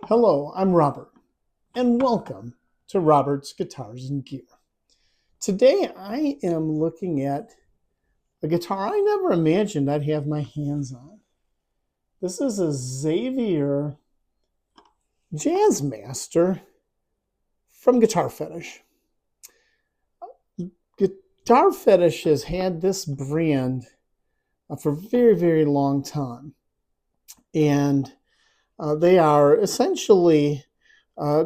Hello, I'm Robert, and welcome to Robert's Guitars and Gear. Today I am looking at a guitar I never imagined I'd have my hands on. This is a Xaviere Jazzmaster from Guitar Fetish. Guitar Fetish has had this brand for a very, very long time. And they are essentially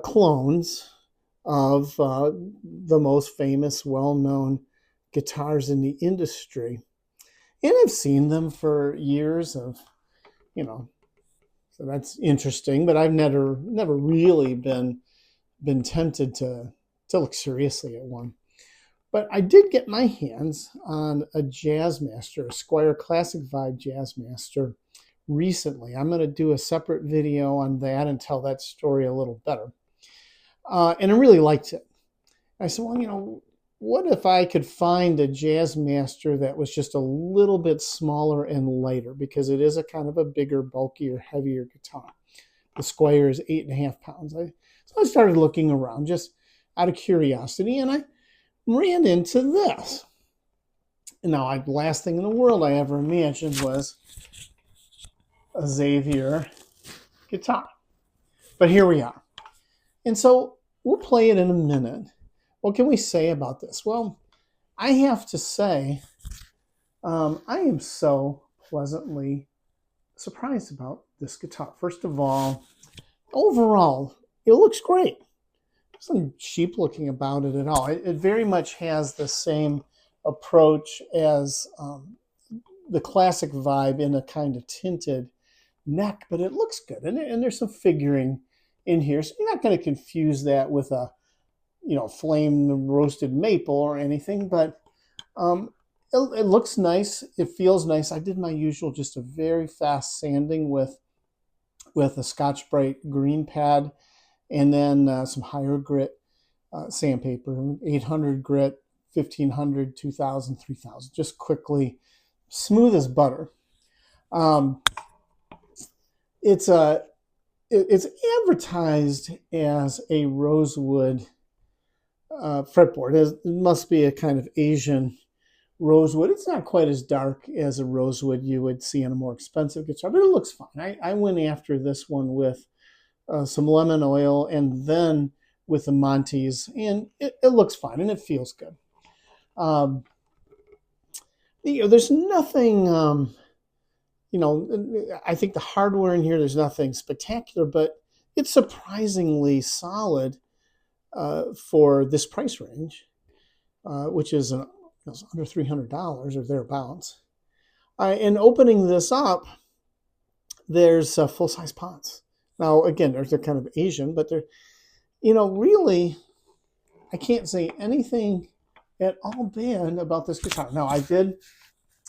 clones of the most famous, well-known guitars in the industry. And I've seen them for years so that's interesting, but I've never really been tempted to look seriously at one. But I did get my hands on a Jazzmaster, a Squier Classic Vibe Jazzmaster recently. I'm going to do a separate video on that and tell that story a little better. And I really liked it. I said, well, what if I could find a Jazzmaster that was just a little bit smaller and lighter, because it is a kind of a bigger, bulkier, heavier guitar. The Squier is 8.5 pounds. So I started looking around just out of curiosity, and I ran into this. And now, the last thing in the world I ever imagined was a Xaviere guitar. But here we are. And so we'll play it in a minute. What can we say about this? Well, I have to say, I am so pleasantly surprised about this guitar. First of all, overall, it looks great. There's nothing cheap looking about it at all. It very much has the same approach as the classic vibe in a kind of tinted neck, but it looks good. And there's some figuring in here, so you're not going to confuse that with a flame roasted maple or anything, but it looks nice. It feels nice. I did my usual, just a very fast sanding with a Scotch-Brite green pad, and then some higher grit sandpaper, 800 grit, 1500, 2000, 3000, just quickly, smooth as butter. It's advertised as a rosewood fretboard. It must be a kind of Asian rosewood. It's not quite as dark as a rosewood you would see in a more expensive guitar, but it looks fine. I went after this one with some lemon oil and then with the Montes, and it looks fine and it feels good. There's nothing, I think the hardware in here, there's nothing spectacular, but it's surprisingly solid for this price range, which is under $300 or thereabouts. And opening this up, there's full-size pots. Now, again, they're kind of Asian, but they're, really, I can't say anything at all bad about this guitar. Now, I did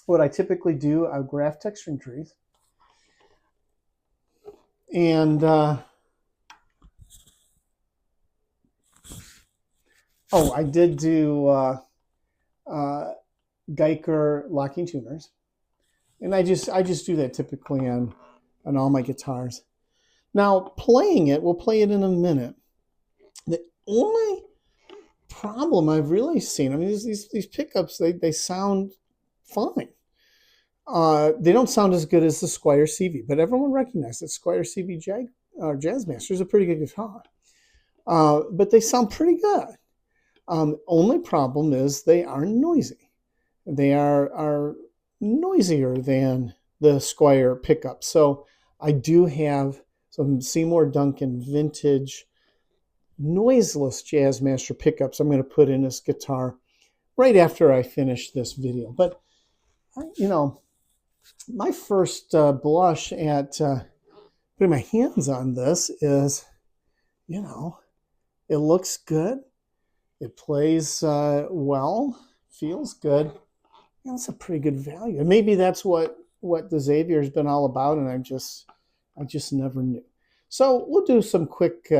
what I typically do. I graph texturing trees. And, I did do Geiger locking tuners. And I just do that typically on all my guitars. Now, playing it, we'll play it in a minute. The only problem I've really seen, these pickups, they sound fine. They don't sound as good as the Squier CV, but everyone recognizes that Squier CV Jazzmaster is a pretty good guitar. But they sound pretty good. Only problem is they are noisy. They are noisier than the Squier pickup. So I do have some Seymour Duncan vintage noiseless Jazzmaster pickups I'm going to put in this guitar right after I finish this video. But, my first blush at putting my hands on this is, it looks good. It plays well, feels good. That's a pretty good value. And maybe that's what the Xavier has been all about, and I just never knew. So we'll do some quick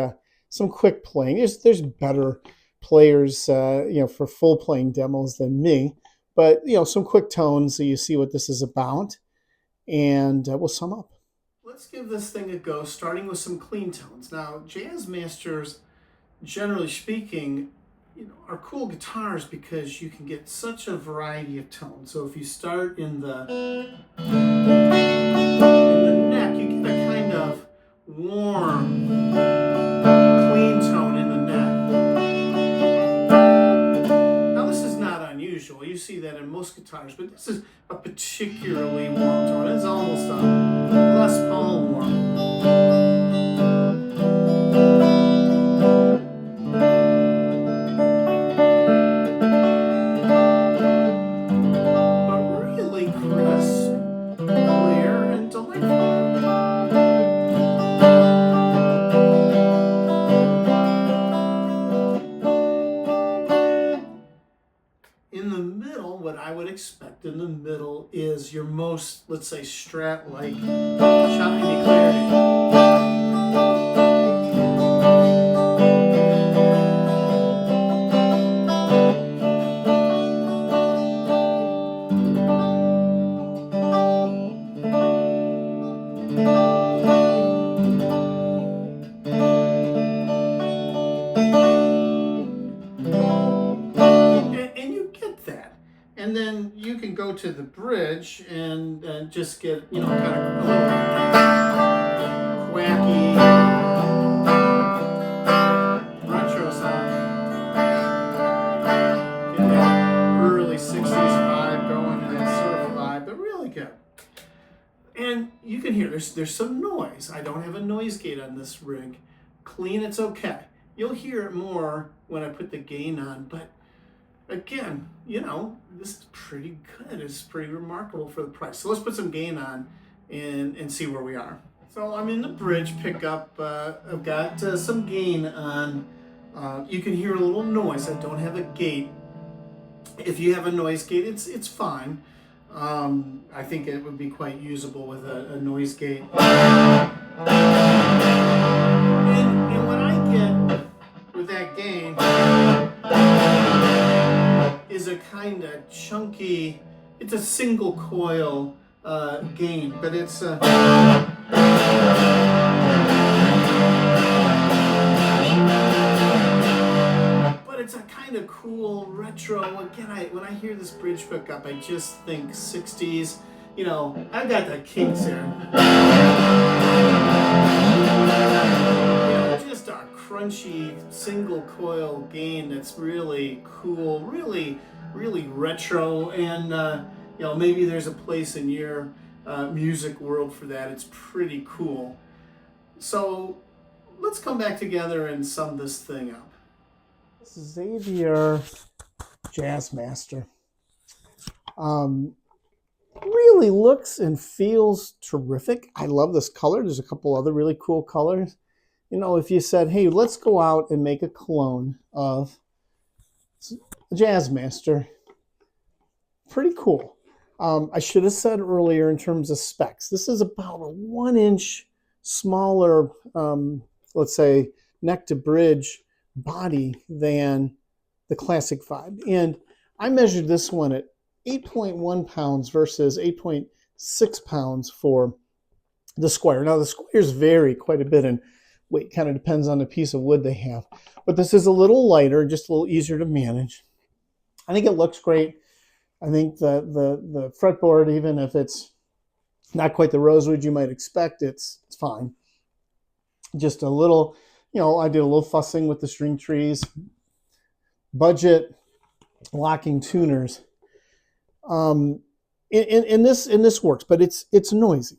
playing. There's better players, for full playing demos than me, but some quick tones so you see what this is about, and we'll sum up. Let's give this thing a go, starting with some clean tones. Now, Jazz Masters, generally speaking, are cool guitars because you can get such a variety of tones. So if you start in the neck, you get a kind of warm, clean tone in the neck. Now, this is not unusual. You see that in most guitars, but this is a particularly warm tone. It's almost a Les Paul warm. Expect in the middle is your most, let's say, Strat-like shiny clarity. And you get that. And then you can go to the bridge and just get, kind of a little quacky retro sound. Get that early 60s vibe going, and that surf vibe, but really good. And you can hear there's some noise. I don't have a noise gate on this rig. Clean, it's okay. You'll hear it more when I put the gain on, but again, this is pretty good. It's pretty remarkable for the price. So let's put some gain on and see where we are. So I'm in the bridge pickup. I've got some gain on. You can hear a little noise. I don't have a gate. If you have a noise gate, it's fine. I think it would be quite usable with a noise gate. And what I get with that gain is a kind of chunky, it's a single coil gain, but it's a kind of cool retro. Again, when I hear this bridge pickup, I just think 60s. I've got the Kinks here. Just a crunchy single coil gain that's really cool, really retro, and maybe there's a place in your music world for that. It's pretty cool. So let's come back together and sum this thing up. Xaviere Jazzmaster really looks and feels terrific. I love this color. There's a couple other really cool colors. If you said, hey, let's go out and make a clone of a Jazzmaster, pretty cool. I should have said earlier in terms of specs, this is about a 1-inch smaller, let's say, neck to bridge body than the Classic Vibe. And I measured this one at 8.1 pounds versus 8.6 pounds for the Squire. Now, the Squires vary quite a bit in weight, kind of depends on the piece of wood they have. But this is a little lighter, just a little easier to manage. I think it looks great. I think the fretboard, even if it's not quite the rosewood you might expect, it's fine. Just a little, I did a little fussing with the string trees. Budget locking tuners. And this works, but it's noisy.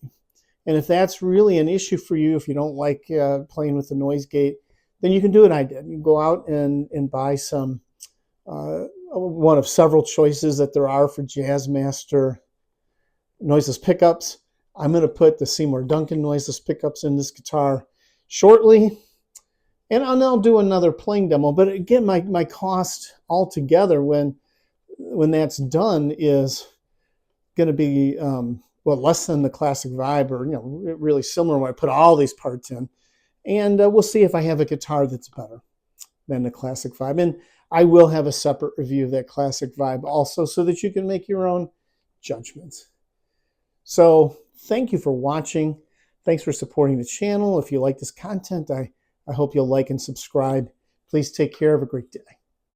And if that's really an issue for you, if you don't like playing with the noise gate, then you can do what I did. You can go out and buy some, one of several choices that there are for Jazzmaster noiseless pickups. I'm going to put the Seymour Duncan noiseless pickups in this guitar shortly. And I'll do another playing demo. But again, my cost altogether when that's done is going to be less than the Classic Vibe, or really similar when I put all these parts in. And we'll see if I have a guitar that's better than the Classic Vibe. And I will have a separate review of that Classic Vibe also, so that you can make your own judgments. So thank you for watching. Thanks for supporting the channel. If you like this content, I hope you'll like and subscribe. Please take care. Have a great day.